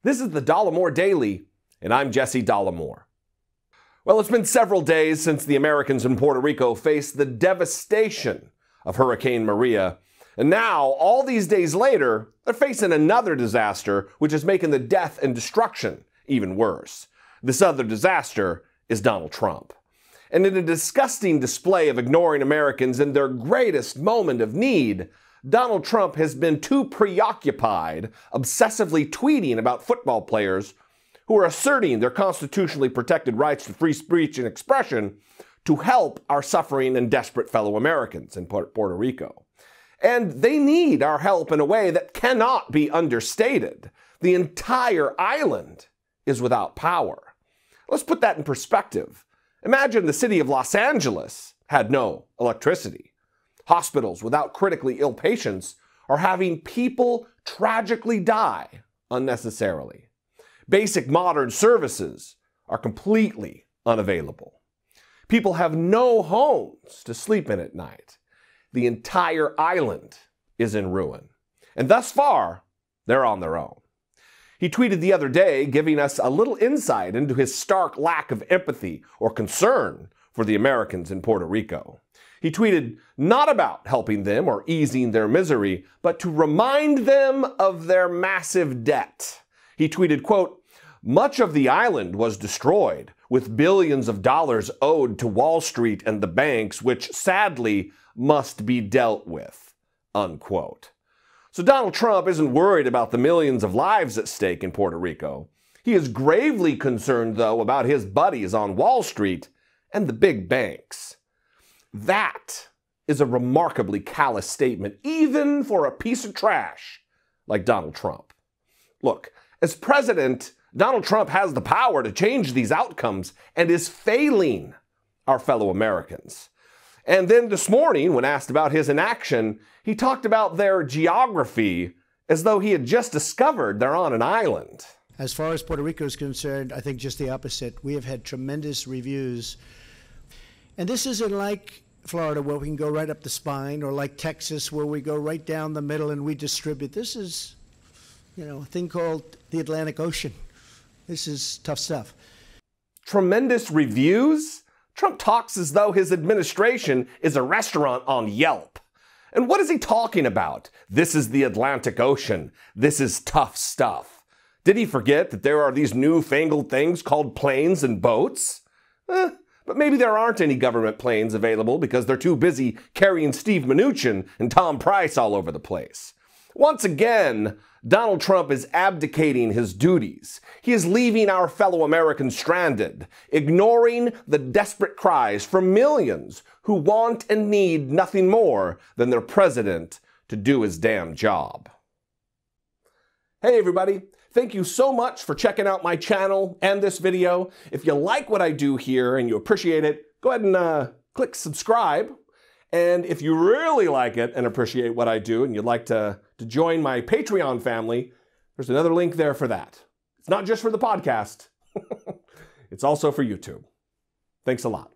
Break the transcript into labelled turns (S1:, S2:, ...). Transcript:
S1: This is the Dollemore Daily, and I'm Jesse Dollemore. Well, it's been several days since the Americans in Puerto Rico faced the devastation of Hurricane Maria, and now, all these days later, they're facing another disaster which is making the death and destruction even worse. This other disaster is Donald Trump. And in a disgusting display of ignoring Americans in their greatest moment of need, Donald Trump has been too preoccupied, obsessively tweeting about football players who are asserting their constitutionally protected rights to free speech and expression to help our suffering and desperate fellow Americans in Puerto Rico. And they need our help in a way that cannot be understated. The entire island is without power. Let's put that in perspective. Imagine the city of Los Angeles had no electricity. Hospitals without critically ill patients are having people tragically die unnecessarily. Basic modern services are completely unavailable. People have no homes to sleep in at night. The entire island is in ruin. And thus far, they're on their own. He tweeted the other day, giving us a little insight into his stark lack of empathy or concern for the Americans in Puerto Rico. He tweeted not about helping them or easing their misery, but to remind them of their massive debt. He tweeted, quote, "Much of the island was destroyed, with billions of dollars owed to Wall Street and the banks, which sadly must be dealt with," unquote. So Donald Trump isn't worried about the millions of lives at stake in Puerto Rico. He is gravely concerned, though, about his buddies on Wall Street and the big banks. That is a remarkably callous statement, even for a piece of trash like Donald Trump. Look, as president, Donald Trump has the power to change these outcomes and is failing our fellow Americans. And then this morning, when asked about his inaction, he talked about their geography as though he had just discovered they're on an island.
S2: As far as Puerto Rico is concerned, I think just the opposite. We have had tremendous reviews. And this isn't like Florida, where we can go right up the spine, or like Texas, where we go right down the middle and we distribute. This is, a thing called the Atlantic Ocean. This is tough stuff.
S1: Tremendous reviews? Trump talks as though his administration is a restaurant on Yelp. And what is he talking about? This is the Atlantic Ocean. This is tough stuff. Did he forget that there are these newfangled things called planes and boats? But maybe there aren't any government planes available because they're too busy carrying Steve Mnuchin and Tom Price all over the place. Once again, Donald Trump is abdicating his duties. He is leaving our fellow Americans stranded, ignoring the desperate cries from millions who want and need nothing more than their president to do his damn job. Hey everybody, thank you so much for checking out my channel and this video. If you like what I do here and you appreciate it, go ahead and click subscribe. And if you really like it and appreciate what I do and you'd like to join my Patreon family, there's another link there for that. It's not just for the podcast. It's also for YouTube. Thanks a lot.